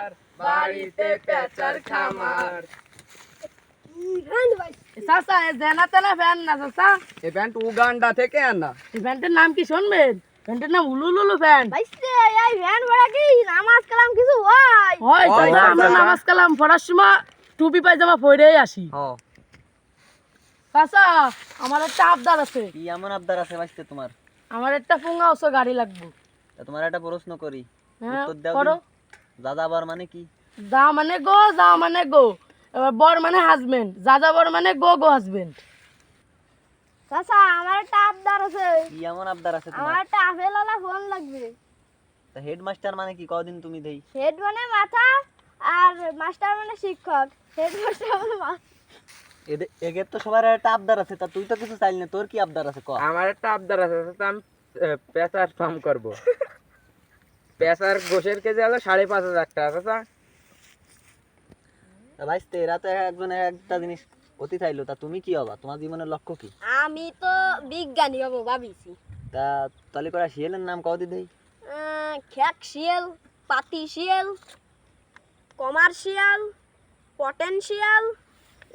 আমার বাড়িতে পেঁচার খামার। চাচা এ জেনা তেনা ফ্যান না চাচা, এই প্যান্ট উগান্ডা থেকে আনা। এই ফ্যানটার নাম কি শুনবেন? ফ্যানটার নাম উলুলুলু ফ্যান। বাইসে এই ভ্যান ভরা কি নামাজ কালাম কিছু হয়? হয় হয়, চাচা, আমরা চাচা। নামাজ কালাম পড়ার সময় টুপি পায়জামা পরেই আসি। চাচা আমার একটা আবদার আছে। কি এমন আবদার আছে বাইসতে তোমার? আমার একটা ফুঙ্গা ওসো গাড়ি লাগবে। তা তোমার একটা প্রশ্ন করি, হ্যাঁ উত্তর দাও করো। দিন। যাযাবর মানে কি? যা মানে গো, যা মানে গো। এবার বর মানে হাজবেন্ড, যা যা বর মানে গো গো হাজবেন্ড। চাচা আমার একটা আবদার আছে। কি এমন আবদার আছে আমার তোমার? একটা আপেলওয়ালা ফোন লাগবে। তা হেডমাস্টার মানে কি কদিন তুমি দেই? হেড মানে মাথা আর মাস্টার মানে শিক্ষক। হেডমাস্টার মানে মাথা। এদের তো সবার একটা আবদার আছে, তা তুই তো কিছু চাইলি না, তোর কি আবদার আছে ক? আমার একটা আবদার আছে চাচা, আমি পেঁচার ফার্ম করব। পেঁচার গোশের কেজি হলো 5,500 টাকা চাচা। তা ভাইস্তে এরা তো একজন একটা জিনিস অতি চাইলো, তা তুমি কি হবা? তোমার জীবনের লক্ষ্য কি? আমি তো বিজ্ঞানী হবো ভাবিছি। তা তাহলে করা শিয়ালের নাম কদি দেই? খ্যাক শিয়াল, পাতি শিয়াল, কমার্শিয়াল, পটেনশিয়াল,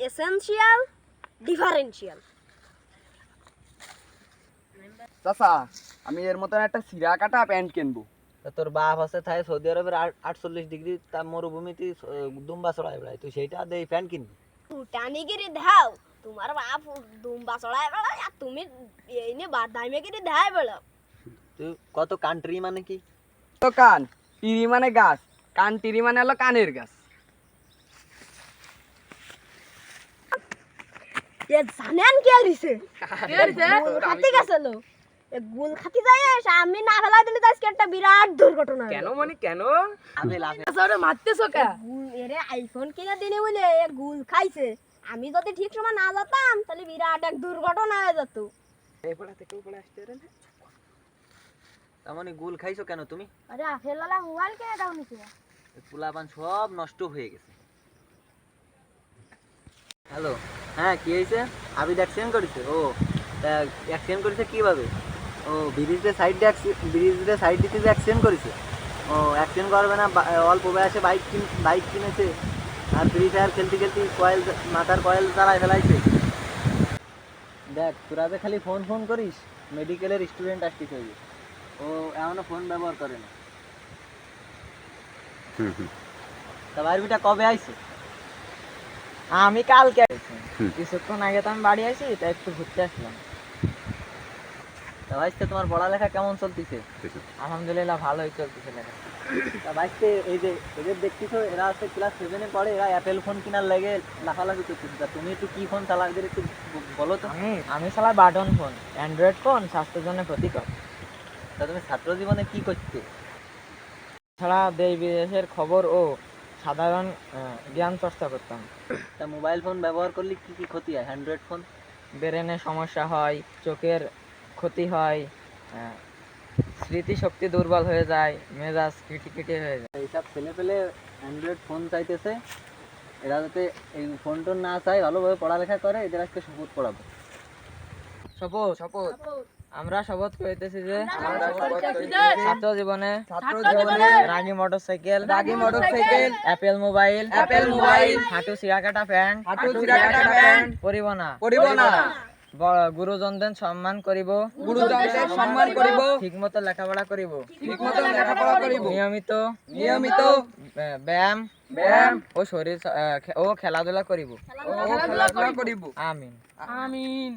এসেনশিয়াল, ডিফারেন্সিয়াল। চাচা আমি এর মতন একটা সিরা কাটা প্যান্ট কিনবো। তা তোর বাপ আছে তাই সৌদি আরবের 48 ডিগ্রি তার মরুভূমিতে দুম্বা চড়াই বেড়ায়, তুই সেইটা দেই ফ্যান কিনবি? ফুটানিগিরি ধাও, তোমার বাপ দুম্বা চড়ায় বেড়ায় আর তুমি এই নিয়ে বাদাইমেগিরি ধায় বেড়াও। তুই কত কান্ট্রি মানে কি? তো কান টিরি মানে গাছ, কান টিরি মানে হলো কানের গাছ। এ জানেন কি আরিছে? কি হইছে? গুল খাতি গেছিল। এ গুল খাতি যায় আমি না ফেলাই দিলে তো আজকে একটা বিরাট দুর্ঘটনা হলো। কেন মানে কেন? আপেল আপেল চাচা ওরে মারতেছো কে? গুল এরে আইফোন কিনে দিনে বলে এ গুল খাইছে। আমি যদি ঠিক সময় না যেতাম তাহলে বিরাট এক দুর্ঘটনা হয়ে যেত। এই পড়া থেকে উপরে আসতে রে না। তার মানে গুল খাইছো কেন তুমি? আরে আপেলওয়ালা মোবাইল কিনে দাও নিছে। পোলাপান সব নষ্ট হয়ে গেছে। হ্যালো, হ্যাঁ কি হয়েছে? আবিদ অ্যাক্সিডেন্ট করেছে? ও তা অ্যাক্সিডেন্ট করেছে কিভাবে? ও ব্রিজের সাইড দিতে যে অ্যাক্সিডেন্ট করেছে? ও অ্যাক্সিডেন্ট করবে না, অল্প বয়সে বাইক কিনেছে আর ফ্রি ফায়ার খেলতে খেলতে মাথার কয়েল চালায় ফেলাইছে। দেখ তোরা যে খালি ফোন ফোন করিস, মেডিকেলের স্টুডেন্ট আসছিস ওই যে। ও এমনও ফোন ব্যবহার করে না। তা বাড়িটা কবে আইছে? আমি কালকে কিছুক্ষণ আগে তো আমি বাড়ি আসি, তাই একটু ঘুরতে আসলাম। তা ভাইস্তে তোমার পড়ালেখা কেমন চলতেছে? আলহামদুলিল্লাহ ভালোই চলতেছে লেখা। তা ভাইস্তে এই যে এদের দেখতেছো এরা আছে ক্লাস 7-এ পড়ে, এরা অ্যাপেল ফোন কেনার লাগে লাফালাফি করতেছে। তা তুমি একটু কি ফোন চালাও এদের একটু বলো তো। আমি চালাই বাটন ফোন। অ্যান্ড্রয়েড ফোন স্বাস্থ্যের জন্য ক্ষতিকর। তা তুমি ছাত্র জীবনে কি করতে? ছাড়া দেশ বিদেশের খবর ও সাধারণ জ্ঞান চর্চা করতাম। তা মোবাইল ফোন ব্যবহার করলে কি কি ক্ষতি হয়? অ্যান্ড্রয়েড ফোন ব্রেনে সমস্যা হয়, চোখের ক্ষতি হয়, স্মৃতিশক্তি দুর্বল হয়ে যায়, মেজাজ খিটখিটে হয়ে যায়। এইসব ছেলে পেলে অ্যান্ড্রয়েড ফোন চাইতেছে, এরা যাতে এই ফোন টোন না চায়, ভালোভাবে পড়ালেখা করে, এদের আজকে শপথ পড়াবো। শপথ শপথ আমরা শপথ করিতেছি যে আমরা শপথ করিতেছি যে ছাত্র জীবনে ছাত্র জীবনে রাগী মোটরসাইকেল, অ্যাপেল মোবাইল, হাঁটু চিরাকাটা প্যান্ট পরিব না। গুরুজনদের সম্মান করিব, ঠিকমতো লেখাপড়া করিব, নিয়মিত ব্যায়াম ও শরীর ও খেলাধুলা করিব। আমিন।